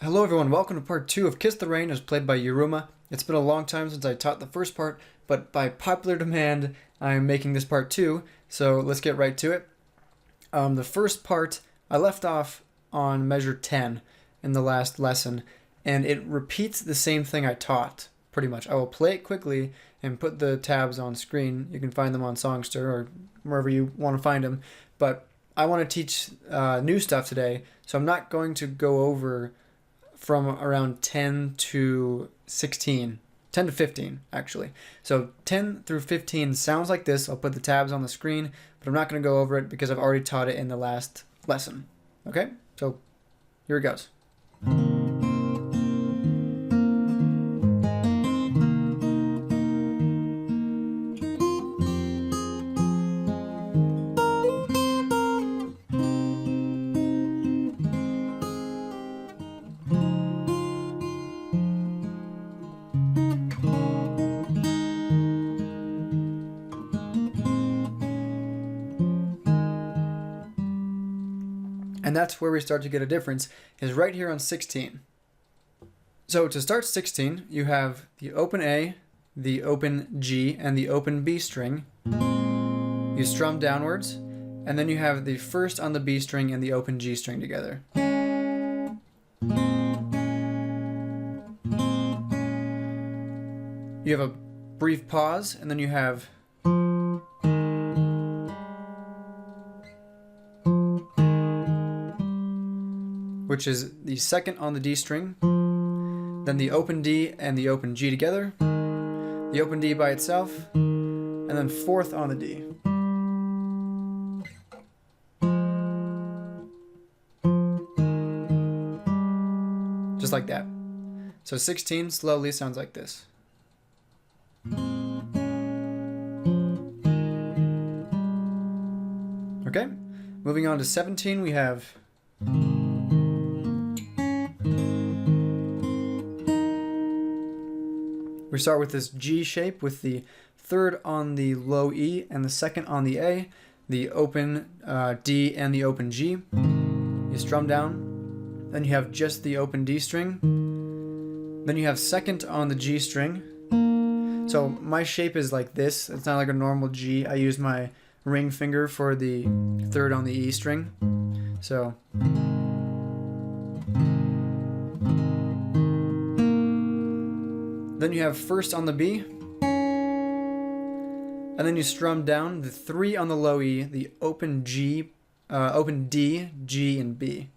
Hello everyone, welcome to part 2 of Kiss the Rain as played by Yiruma. It's been a long time since I taught the first part, but by popular demand I am making this part 2, so let's get right to it. The first part, I left off on measure 10 in the last lesson, and it repeats the same thing I taught, pretty much. I will play it quickly and put the tabs on screen. You can find them on Songster or wherever you want to find them, but I want to teach new stuff today, so I'm not going to go over from around 10 to 16, 10 to 15 actually. So 10 through 15 sounds like this. I'll put the tabs on the screen, but I'm not going to go over it because I've already taught it in the last lesson. Okay, so here it goes. And that's where we start to get a difference, is right here on 16. So to start 16, you have the open A, the open G, and the open B string. You strum downwards, and then you have the first on the B string and the open G string together. You have a brief pause, and then you have which is the second on the D string, then the open D and the open G together, the open D by itself, and then fourth on the D. Just like that. So 16 slowly sounds like this. Okay, moving on to 17, we have we start with this G shape with the third on the low E and the second on the A, the open D and the open G. You strum down, then you have just the open D string, then you have second on the G string. So my shape is like this, it's not like a normal G. I use my ring finger for the third on the E string. So then you have first on the B, and then you strum down the 3 on the low E, the open G, open D, G, and B.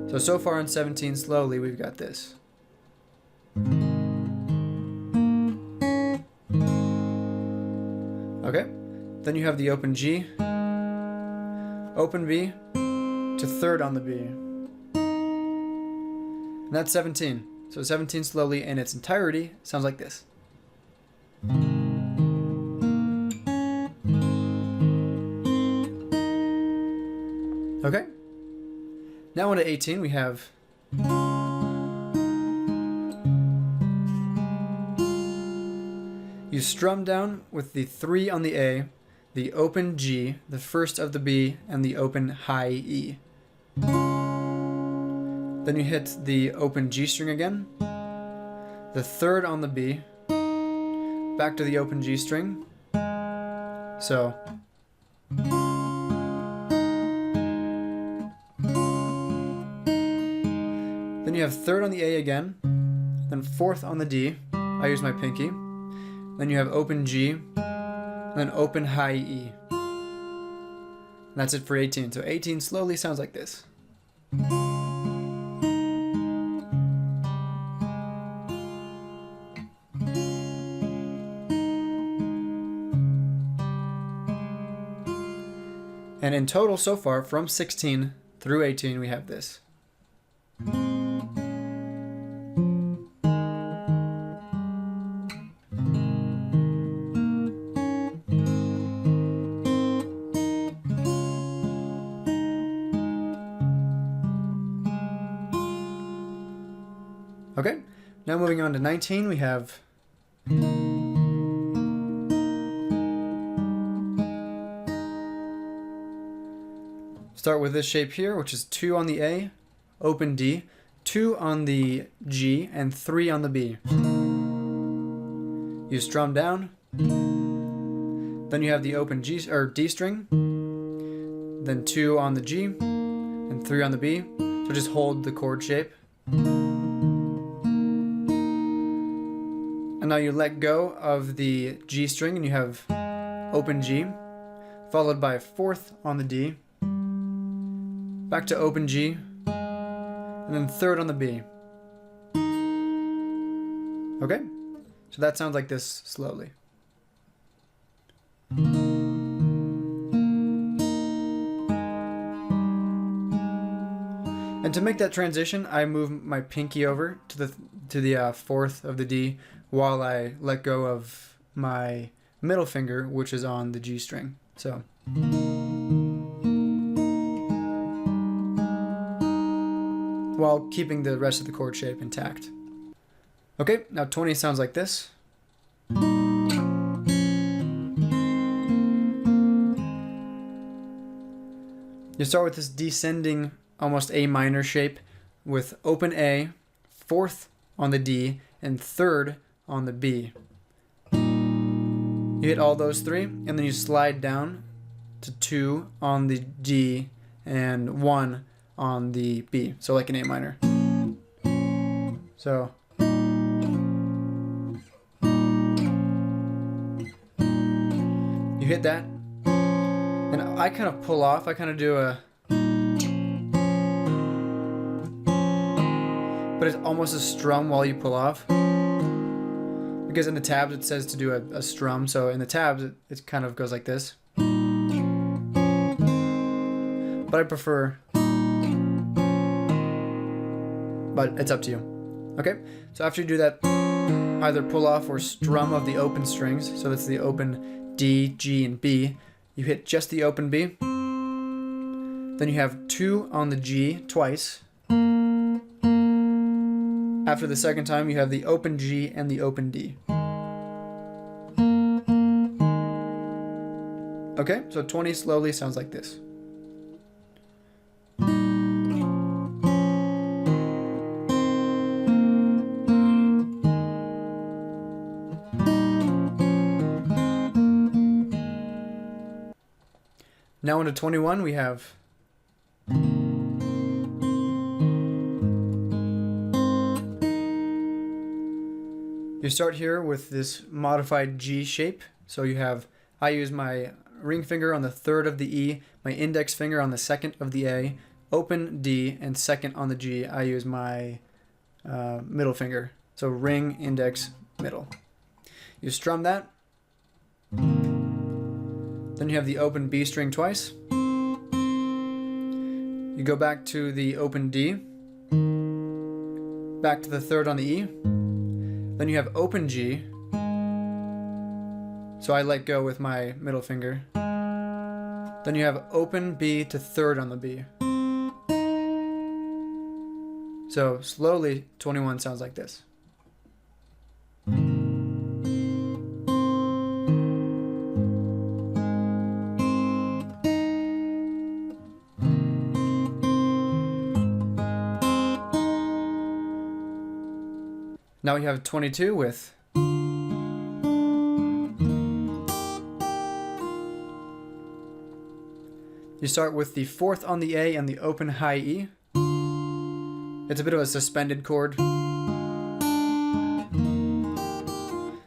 So far on 17 slowly we've got this. Okay, then you have the open G, open B, to third on the B. And that's 17. So 17 slowly in its entirety sounds like this. Okay. Now on to 18 we have you strum down with the 3 on the A, the open G, the first of the B, and the open high E. Then you hit the open G string again, the third on the B, back to the open G string. So then you have third on the A again, then fourth on the D. I use my pinky. Then you have open G, and then open high E. And that's it for 18. So 18 slowly sounds like this. And in total so far, from 16 through 18, we have this. Okay, now moving on to 19, we have start with this shape here, which is 2 on the A, open D, 2 on the G, and 3 on the B. You strum down, then you have the open G or D string, then 2 on the G, and 3 on the B. So just hold the chord shape. And now you let go of the G string and you have open G, followed by 4th on the D, back to open G, and then 3rd on the B. Okay? So that sounds like this slowly. And to make that transition, I move my pinky over to the 4th of the D while I let go of my middle finger, which is on the G string. So while keeping the rest of the chord shape intact. Okay, now 20 sounds like this. You start with this descending, almost A minor shape with open A, 4th on the D, and 3rd on the B. You hit all those 3, and then you slide down to 2 on the D and 1 on the B, so like an A minor. So you hit that, and I kind of pull off. I kind of do a, but it's almost a strum while you pull off, because in the tabs it says to do a strum. So in the tabs it kind of goes like this, but I prefer. But it's up to you. Okay, so after you do that, either pull off or strum of the open strings, so that's the open D, G, and B. You hit just the open B. Then you have 2 on the G twice. After the second time, you have the open G and the open D. Okay, so 20 slowly sounds like this. Now into 21, we have you start here with this modified G shape. So you have, I use my ring finger on the 3rd of the E, my index finger on the 2nd of the A, open D, and 2nd on the G. I use my middle finger. So ring, index, middle. You strum that. Then you have the open B string twice. You go back to the open D, back to the 3rd on the E. Then you have open G. So I let go with my middle finger. Then you have open B to 3rd on the B. So slowly, 21 sounds like this. Now we have 22 with you start with the 4th on the A and the open high E. It's a bit of a suspended chord.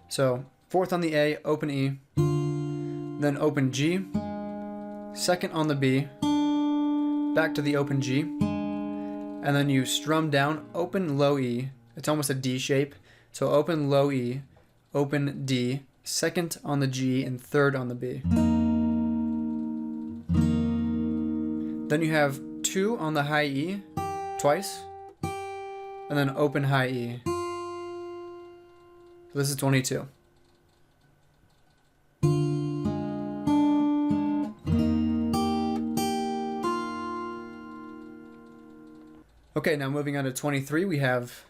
So 4th on the A, open E, then open G, 2nd on the B, back to the open G, and then you strum down, open low E. It's almost a D shape. So open low E, open D, second on the G, and third on the B. Then you have 2 on the high E, twice, and then open high E. So this is 22. Okay, now moving on to 23, we have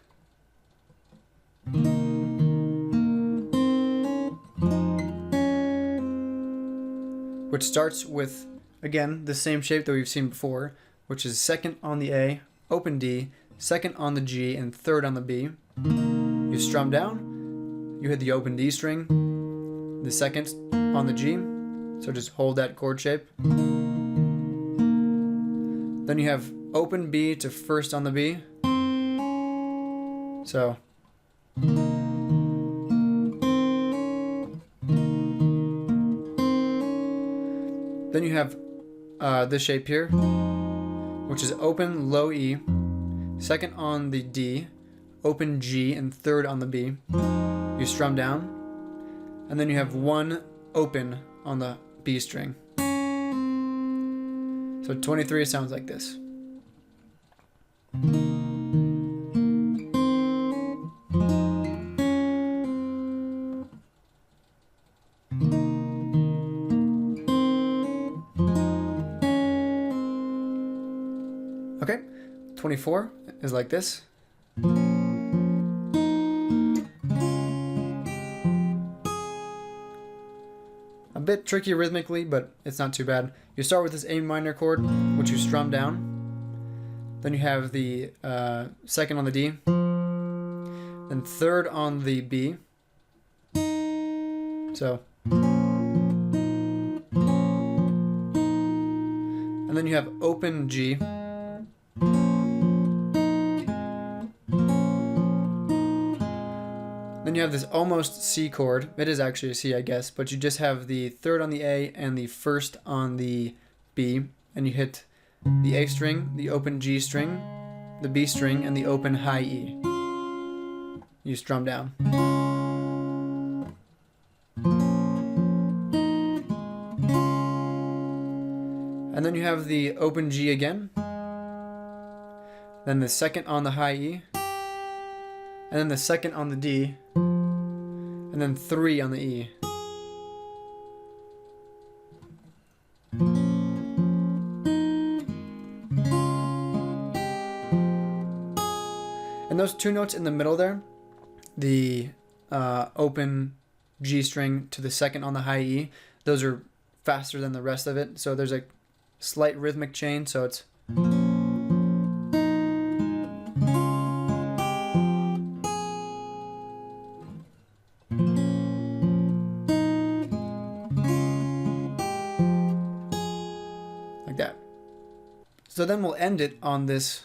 which starts with, again, the same shape that we've seen before, which is second on the A, open D, second on the G, and third on the B. You strum down, you hit the open D string, the second on the G, so just hold that chord shape. Then you have open B to first on the B. So then you have this shape here, which is open low E, second on the D, open G, and third on the B. You strum down, and then you have 1 open on the B string. So 23 sounds like this. Okay, 24 is like this. A bit tricky rhythmically, but it's not too bad. You start with this A minor chord, which you strum down. Then you have the second on the D, then third on the B. So, and then you have open G. Then you have this almost C chord. It is actually a C, I guess, but you just have the third on the A and the first on the B, and you hit the A string, the open G string, the B string, and the open high E. You strum down. And then you have the open G again, then the second on the high E, and then the second on the D, and then 3 on the E. And those 2 notes in the middle there, the open G string to the second on the high E, those are faster than the rest of it. So there's a slight rhythmic change, so it's like that. So then we'll end it on this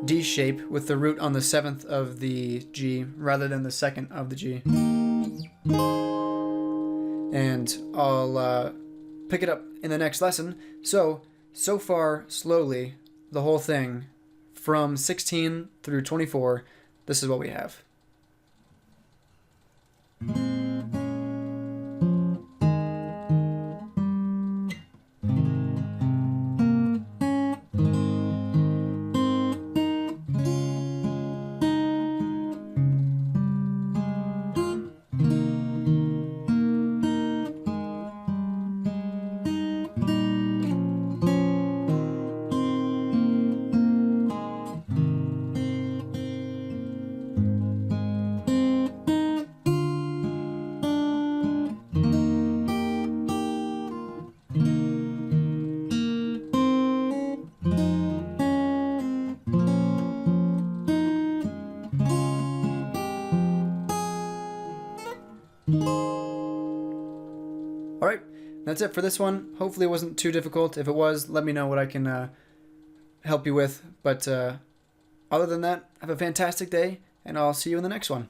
D shape with the root on the 7th of the G rather than the 2nd of the G. And I'll pick it up in the next lesson. So far, slowly, the whole thing from 16 through 24, this is what we have. Alright, that's it for this one. Hopefully it wasn't too difficult. If it was, let me know what I can help you with. But other than that, have a fantastic day, and I'll see you in the next one.